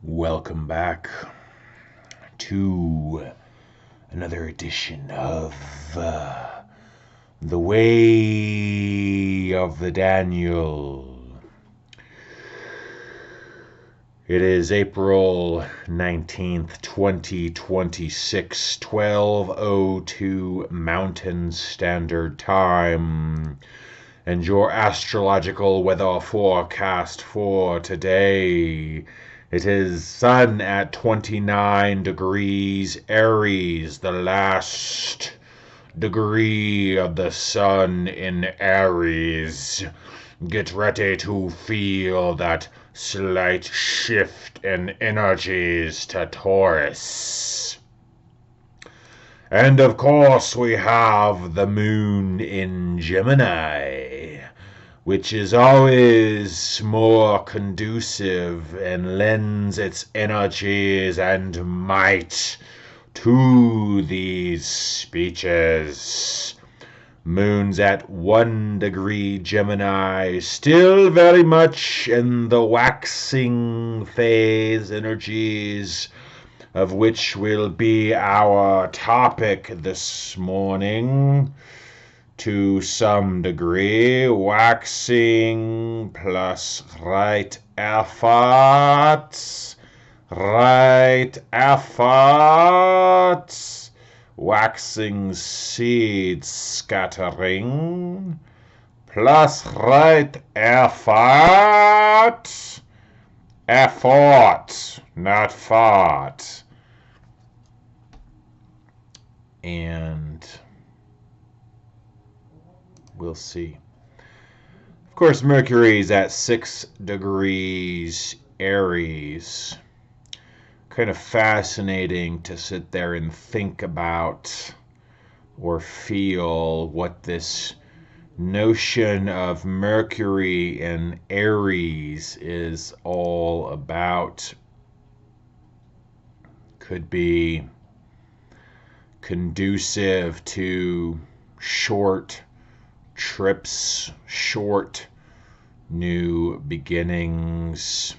Welcome back to another edition of The Way of the Daniel. It is April 19th, 2026, 12:02 Mountain Standard Time. And your astrological weather forecast for today. It is sun at 29 degrees Aries, the last degree of the sun in Aries. Get ready to feel that slight shift in energies to Taurus. And of course we have the moon in Gemini, which is always more conducive and lends its energies and might to these speeches. Moon's at 1 degree Gemini, still very much in the waxing phase energies, of which will be our topic this morning. To some degree, waxing plus right efforts, waxing seed scattering, plus right effort, not fart. And we'll see. Of course, Mercury's at 6 degrees Aries. Kind of fascinating to sit there and think about or feel what this notion of Mercury in Aries is all about. Could be conducive to short trips, short new beginnings.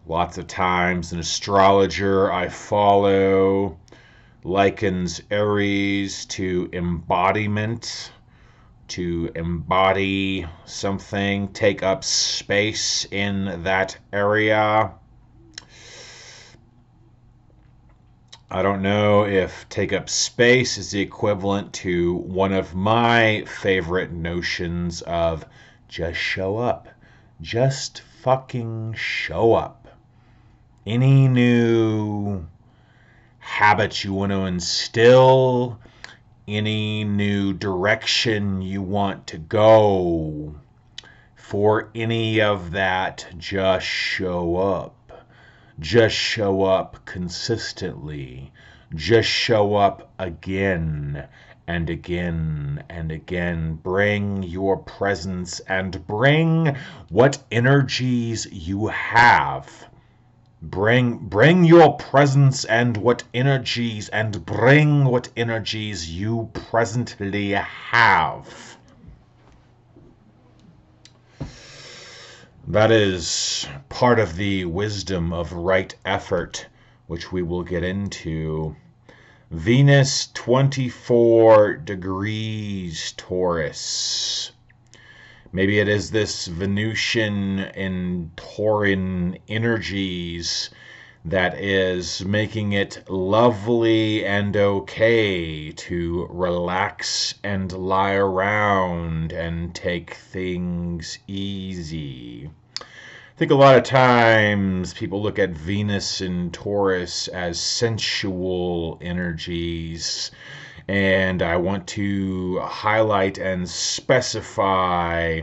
Lots of times an astrologer I follow likens Aries to embodiment, to embody something, take up space in that area. I don't know if take up space is the equivalent to one of my favorite notions of just show up. Just fucking show up. Any new habit you want to instill, any new direction you want to go, for any of that, just show up. Just show up consistently. Just show up again and again and again. Bring your presence and bring what energies you have. Bring your presence and what energies, and bring what energies you presently have. That is part of the wisdom of right effort, which we will get into. Venus 24 degrees Taurus. Maybe it is this Venusian and Tauran energies that is making it lovely and okay to relax and lie around and take things easy. I think a lot of times people look at Venus and Taurus as sensual energies, and I want to highlight and specify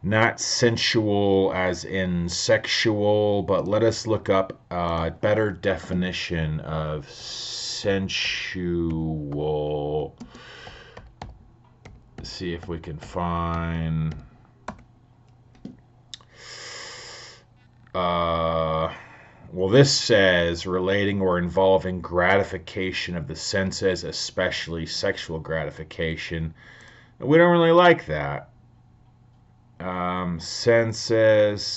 not sensual as in sexual, but let us look up a better definition of sensual. Let's see if we can find well, this says relating or involving gratification of the senses, especially sexual gratification. We don't really like that. Senses,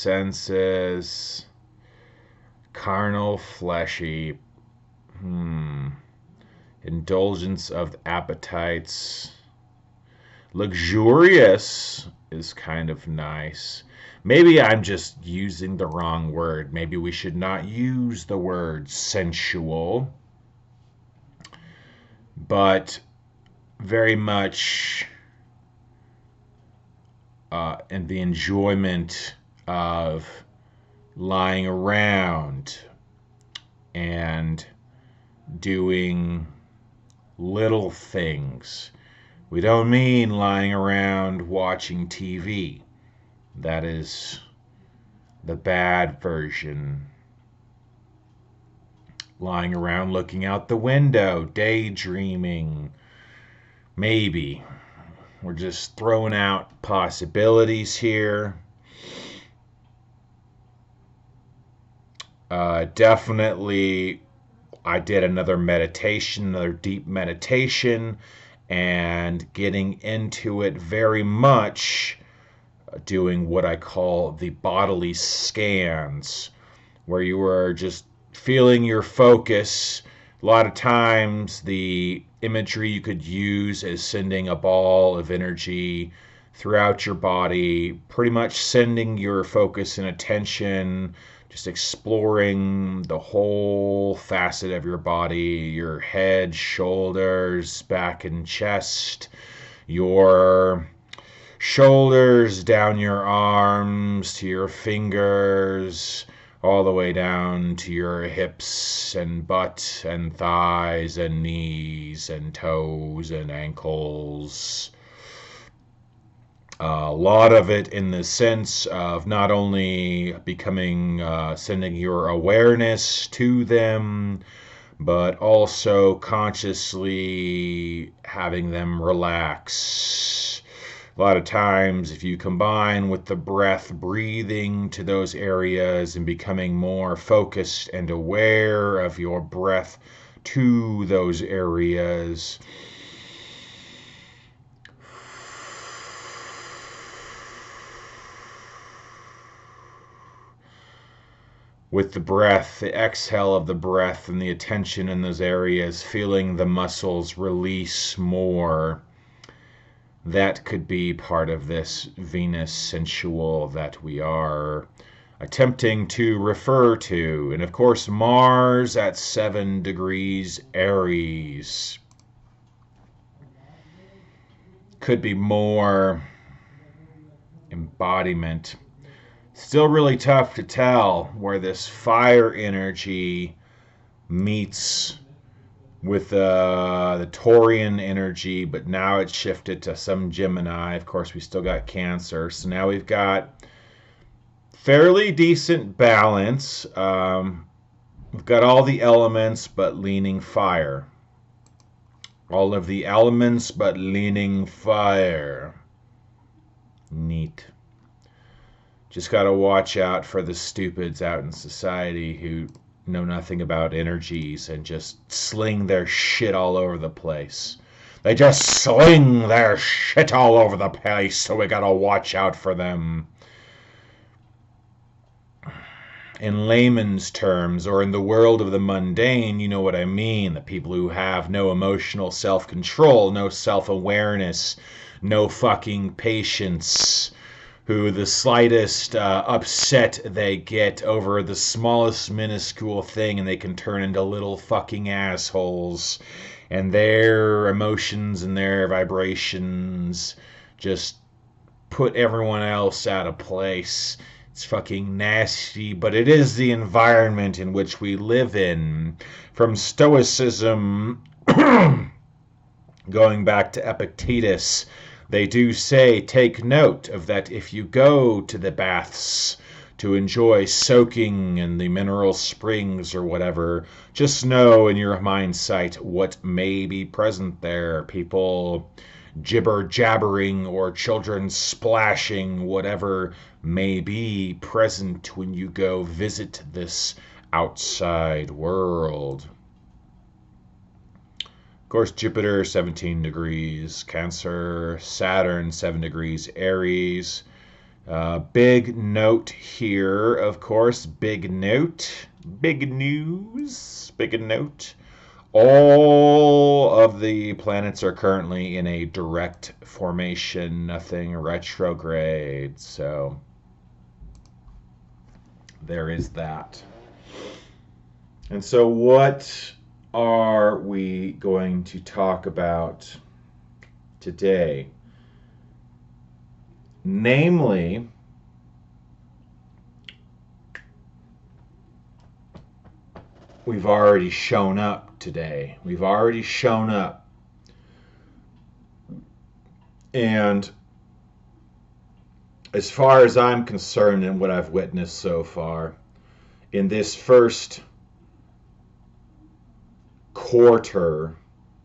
carnal, fleshy, indulgence of appetites. Luxurious is kind of nice. Maybe I'm just using the wrong word. Maybe we should not use the word sensual, but very much in the enjoyment of lying around and doing little things. We don't mean lying around watching TV. That is the bad version. Lying around looking out the window, daydreaming. Maybe. We're just throwing out possibilities here. Definitely, I did another meditation, another deep meditation, and getting into it very much, doing what I call the bodily scans, where you are just feeling your focus. A lot of times, the imagery you could use is sending a ball of energy throughout your body, pretty much sending your focus and attention, just exploring the whole facet of your body, your head, shoulders, back, and chest, your shoulders down your arms to your fingers, all the way down to your hips and butt and thighs and knees and toes and ankles. A lot of it in the sense of not only becoming, sending your awareness to them, but also consciously having them relax. A lot of times, if you combine with the breath, breathing to those areas and becoming more focused and aware of your breath to those areas, with the breath, the exhale of the breath and the attention in those areas, feeling the muscles release more. That could be part of this Venus sensual that we are attempting to refer to. And of course, Mars at 7 degrees Aries could be more embodiment. Still really tough to tell where this fire energy meets with the Taurian energy, but now it's shifted to some Gemini. Of course, we still got Cancer. So now we've got fairly decent balance. We've got all the elements, but leaning fire. All of the elements, but leaning fire. Neat. Just got to watch out for the stupids out in society who know nothing about energies and just sling their shit all over the place. They just sling their shit all over the place, so we got to watch out for them. In layman's terms, or in the world of the mundane, you know what I mean. The people who have no emotional self-control, no self-awareness, no fucking patience, who the slightest upset they get over the smallest minuscule thing and they can turn into little fucking assholes, and their emotions and their vibrations just put everyone else out of place. It's fucking nasty, but it is the environment in which we live in. From Stoicism, going back to Epictetus, they do say, take note of that if you go to the baths to enjoy soaking in the mineral springs or whatever, just know in your mindsight what may be present there. People jibber jabbering or children splashing, whatever may be present when you go visit this outside world. Of course, Jupiter, 17 degrees Cancer, Saturn, 7 degrees Aries, Big note here, of course. Big note. Big news. Big note. All of the planets are currently in a direct formation, nothing retrograde. So there is that. And so, what are we going to talk about today? Namely, we've already shown up today. We've already shown up. And as far as I'm concerned and what I've witnessed so far, in this first quarter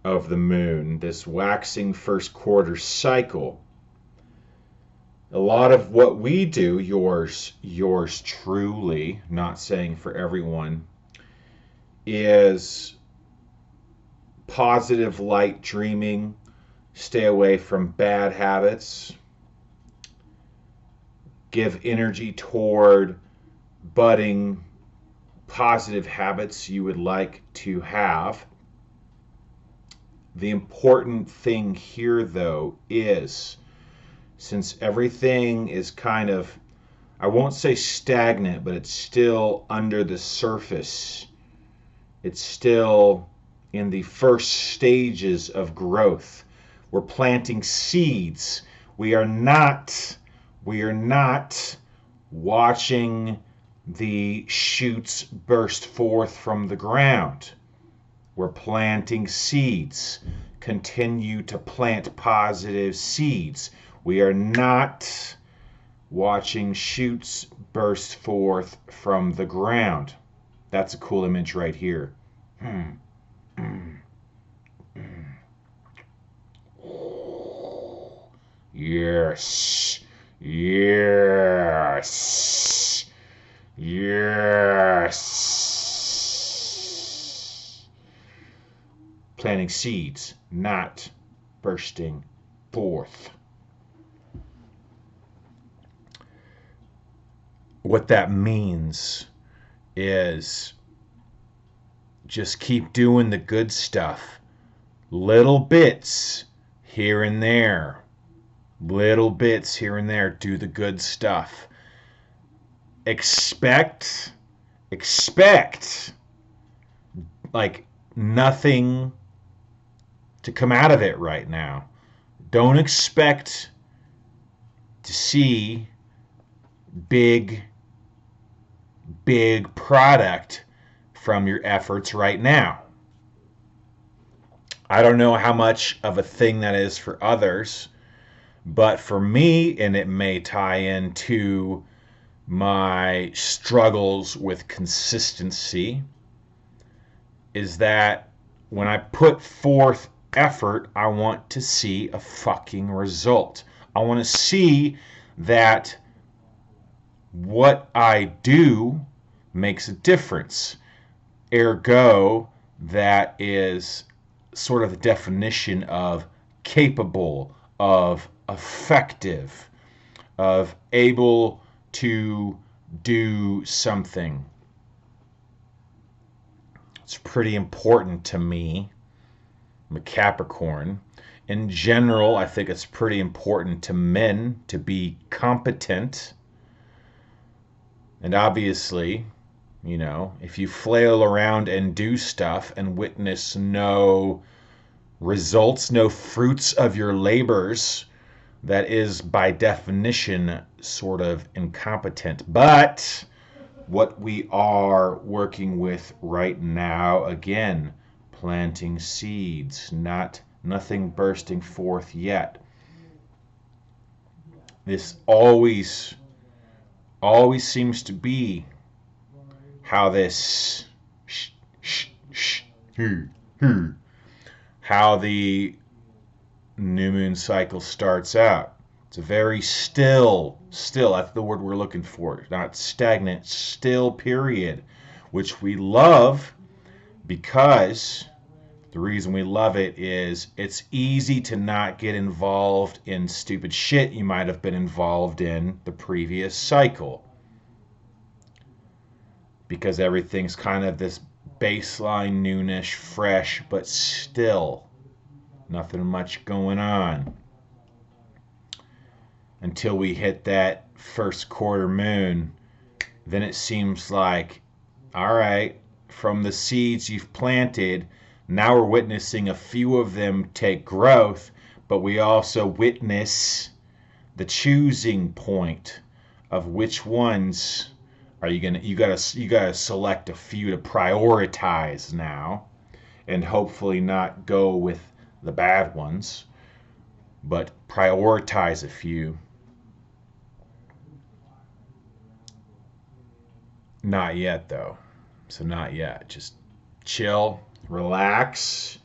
of the moon, this waxing first quarter cycle, a lot of what we do, yours truly, not saying for everyone, is positive light dreaming, stay away from bad habits, give energy toward budding positive habits you would like to have. The important thing here, though, is since everything is kind of, I won't say stagnant, but it's still under the surface. It's still in the first stages of growth. We're planting seeds. We are not watching the shoots burst forth from the ground. We're planting seeds. Continue to plant positive seeds. We are not watching shoots burst forth from the ground. That's a cool image right here. Yes. Yes. Yes. Planting seeds, not bursting forth. What that means is just keep doing the good stuff. Little bits here and there. Little bits here and there. Do the good stuff. Expect like nothing to come out of it right now. Don't expect to see big product from your efforts right now. I don't know how much of a thing that is for others, but for me, and it may tie into my struggles with consistency, is that when I put forth effort, I want to see a fucking result. I want to see that what I do makes a difference. Ergo, that is sort of the definition of capable, of effective, of able to do something. It's pretty important to me. I'm a Capricorn. In general, I think it's pretty important to men to be competent. And obviously, you know, if you flail around and do stuff and witness no results, no fruits of your labors, that is by definition sort of incompetent. But what we are working with right now, again, planting seeds, nothing bursting forth yet. This always seems to be how this how the new moon cycle starts out. It's a very still, that's the word we're looking for, not stagnant, still period, which we love because The reason we love it is it's easy to not get involved in stupid shit you might have been involved in the previous cycle, because everything's kind of this baseline, noonish, fresh, but still nothing much going on until we hit that first quarter moon. Then it seems like, all right, from the seeds you've planted, now we're witnessing a few of them take growth, but we also witness the choosing point of which ones are you gonna, you gotta select a few to prioritize now, and hopefully not go with the bad ones, but prioritize a few. Not yet though. So not yet. Just chill, relax.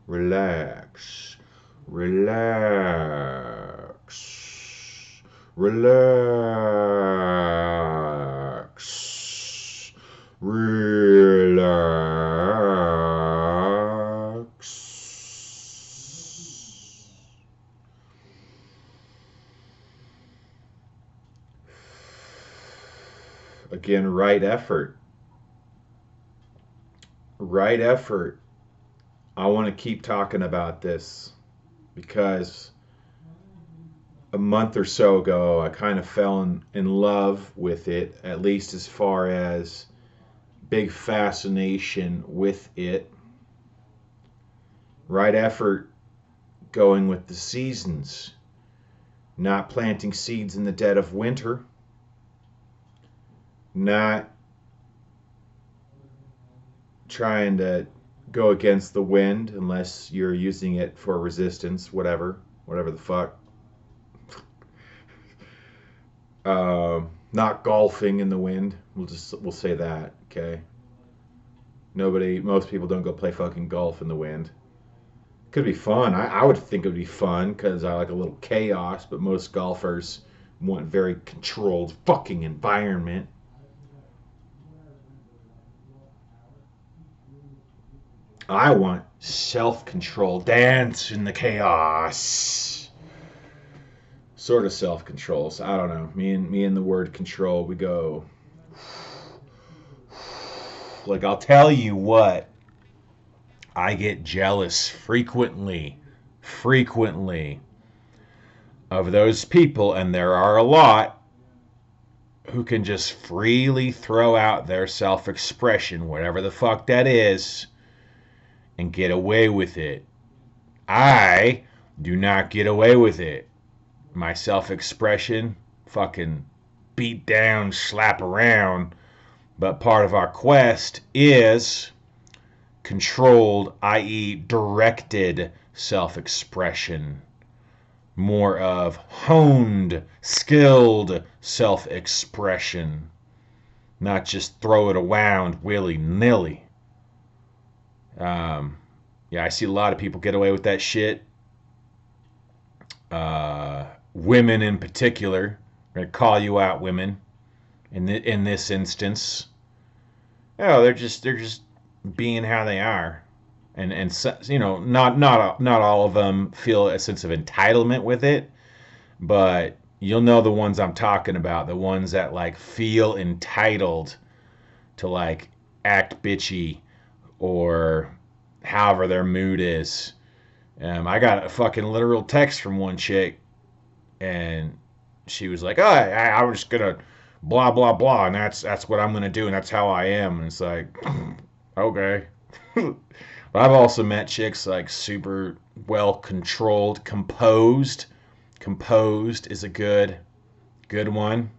Relax. Relax. Relax. Relax. Again, right effort. Right effort. I want to keep talking about this because a month or so ago, I kind of fell in love with it, at least as far as big fascination with it. Right effort, going with the seasons, not planting seeds in the dead of winter, not trying to go against the wind unless you're using it for resistance, whatever the fuck. Not golfing in the wind. We'll say that, okay? Most people don't go play fucking golf in the wind. Could be fun. I would think it would be fun because I like a little chaos, but most golfers want very controlled fucking environment. I want self-control, dance in the chaos. Sort of self-control. So I don't know. Me and the word control, we go. Like, I'll tell you what, I get jealous frequently of those people, and there are a lot, who can just freely throw out their self-expression, whatever the fuck that is, and get away with it. I do not get away with it. My self-expression, fucking beat down, slap around, but part of our quest is controlled, i.e. directed self-expression. More of honed, skilled self-expression. Not just throw it around willy-nilly. Yeah, I see a lot of people get away with that shit. Women in particular. I'm going to call you out, women, in this instance. Oh, they're just being how they are, and so, not all of them feel a sense of entitlement with it, but you'll know the ones I'm talking about, the ones that like feel entitled to like act bitchy or however their mood is. I got a fucking literal text from one chick, and she was like, "Oh, I was just gonna blah blah blah, and that's what I'm gonna do, and that's how I am." And it's like, okay. But I've also met chicks like super well controlled, composed. Composed is a good one.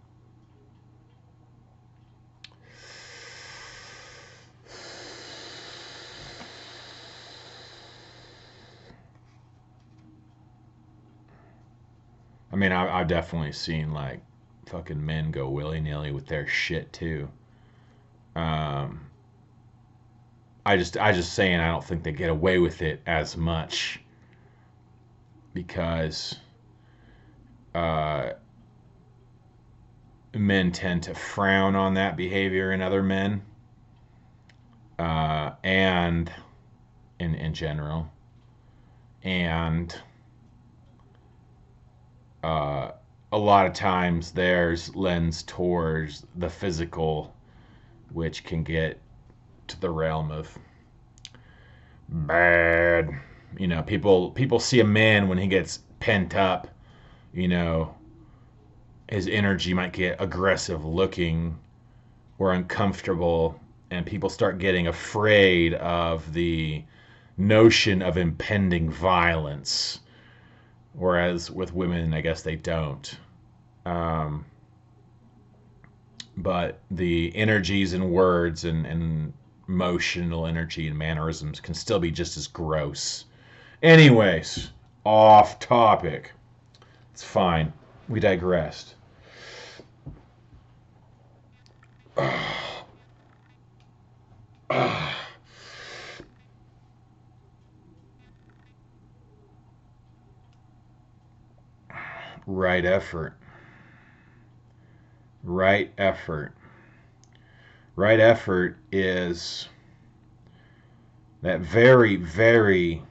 I mean, I've definitely seen like fucking men go willy nilly with their shit too. Um, I just saying I don't think they get away with it as much because uh, men tend to frown on that behavior in other men, and in general, and uh, a lot of times there's lens towards the physical, which can get to the realm of bad. People see a man when he gets pent up. You know, his energy might get aggressive looking or uncomfortable, and people start getting afraid of the notion of impending violence. Whereas with women, I guess they don't. Um, but the energies and words and emotional energy and mannerisms can still be just as gross. Anyways, off topic. It's fine. We digressed. Right effort. Right effort. Right effort is that very, very,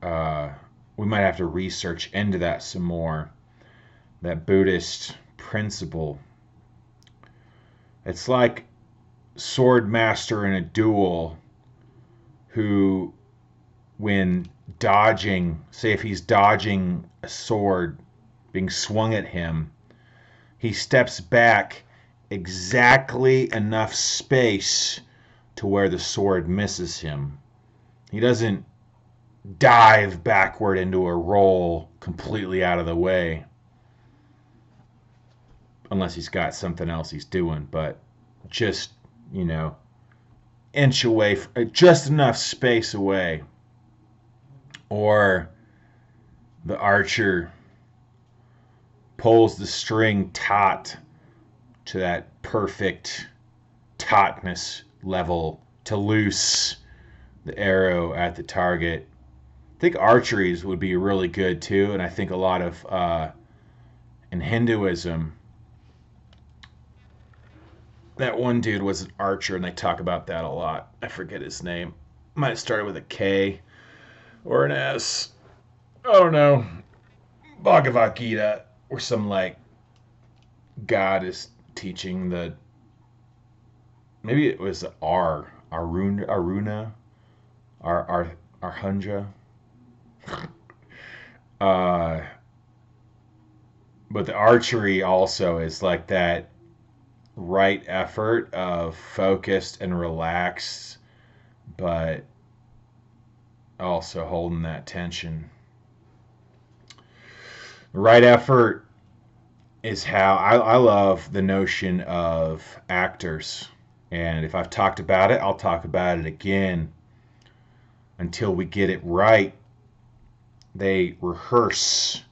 we might have to research into that some more. That Buddhist principle. It's like sword master in a duel who, when dodging, say if he's dodging a sword being swung at him, he steps back exactly enough space to where the sword misses him. He doesn't dive backward into a roll completely out of the way, unless he's got something else he's doing, but just, inch away, just enough space away. Or the archer pulls the string taut to that perfect tautness level to loose the arrow at the target. I think archeries would be really good too, and I think a lot of in Hinduism, that one dude was an archer, and they talk about that a lot. I forget his name. Might have started with a K or an S. I don't know. Bhagavad Gita, or some like God is teaching the. Maybe it was Aruna, Arhunja. uh, but the archery also is like that right effort of focused and relaxed, but also holding that tension. Right effort is how I love the notion of actors. And if I've talked about it, I'll talk about it again until we get it right. They rehearse.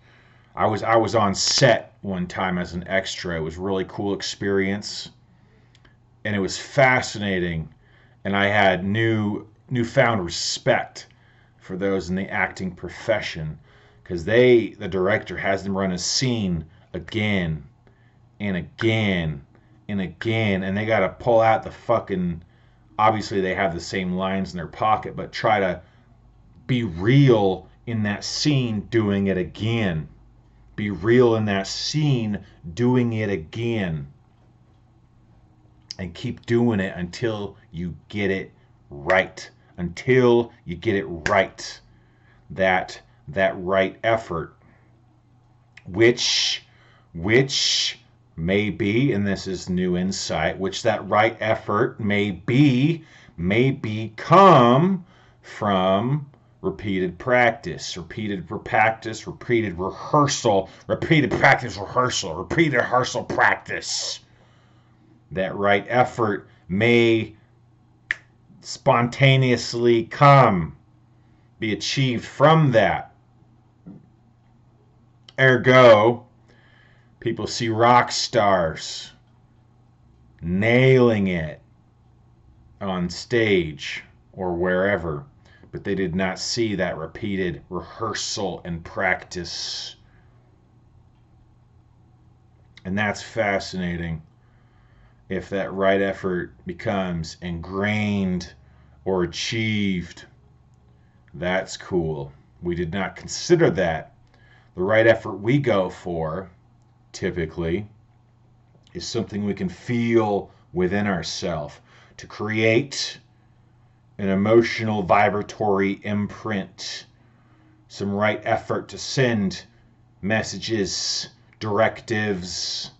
I was on set one time as an extra. It was a really cool experience, and it was fascinating. And I had newfound respect for those in the acting profession, because the director has them run a scene again and again and again, and they got to pull out the fucking. Obviously, they have the same lines in their pocket, but try to be real in that scene doing it again. Be real in that scene doing it again. And keep doing it until you get it right. Until you get it right. That right effort. Which may be, and this is new insight, which that right effort may come from repeated practice, repeated practice, repeated rehearsal, repeated practice, rehearsal, repeated rehearsal, practice. That right effort may spontaneously be achieved from that. Ergo, people see rock stars nailing it on stage or wherever, but they did not see that repeated rehearsal and practice. And that's fascinating. If that right effort becomes ingrained or achieved, that's cool. We did not consider that. The right effort we go for, typically, is something we can feel within ourselves to create an emotional vibratory imprint, some right effort to send messages, directives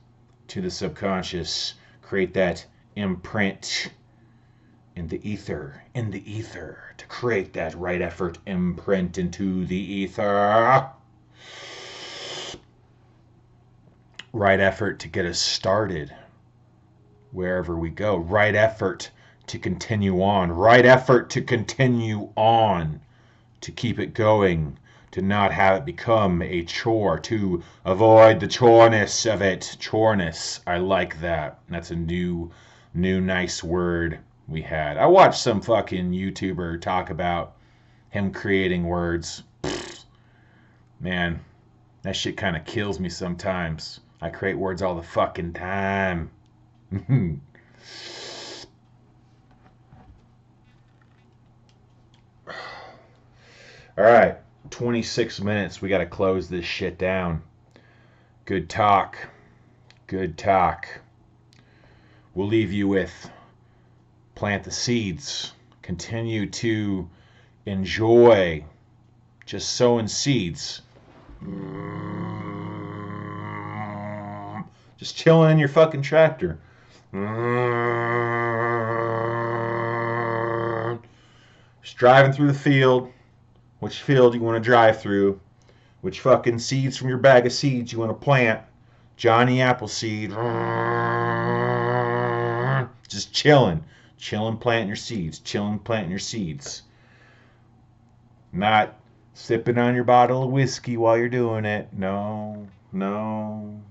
to the subconscious, create that imprint in the ether, to create that right effort imprint into the ether. Right effort to get us started wherever we go. Right effort to continue on. Right effort to continue on. To keep it going. To not have it become a chore. To avoid the choreness of it. Choreness. I like that. That's a new nice word we had. I watched some fucking YouTuber talk about him creating words. Man, that shit kind of kills me sometimes. I create words all the fucking time. All right, 26 minutes. We got to close this shit down. Good talk. Good talk. We'll leave you with plant the seeds. Continue to enjoy just sowing seeds. Just chilling in your fucking tractor. Just driving through the field. Which field you want to drive through. Which fucking seeds from your bag of seeds you want to plant. Johnny Appleseed. Just chilling. Chilling planting your seeds. Chilling planting your seeds. Not sipping on your bottle of whiskey while you're doing it. No. No.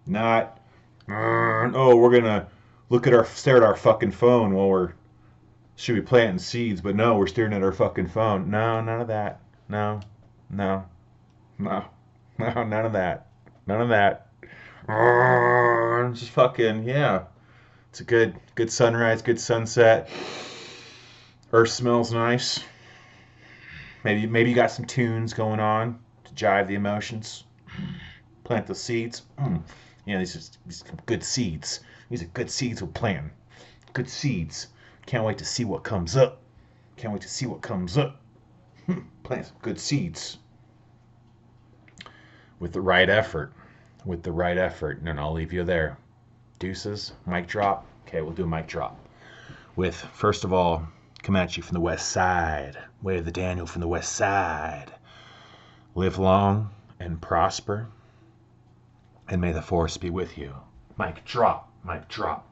Not, oh, we're going to stare at our fucking phone while we're, should be planting seeds, but no, we're staring at our fucking phone. No, none of that. No. No. No. No, none of that. None of that. Just fucking, yeah. It's a good sunrise, good sunset. Earth smells nice. Maybe you got some tunes going on to jive the emotions. Plant the seeds. You know, these are good seeds. These are good seeds we're planting. Good seeds. Can't wait to see what comes up. Can't wait to see what comes up. Plant some good seeds. With the right effort. With the right effort. And I'll leave you there. Deuces. Mic drop. Okay, we'll do a mic drop. With, first of all, come at you from the west side. Wave the Daniel from the west side. Live long and prosper. And may the force be with you. Mic drop. Mic drop.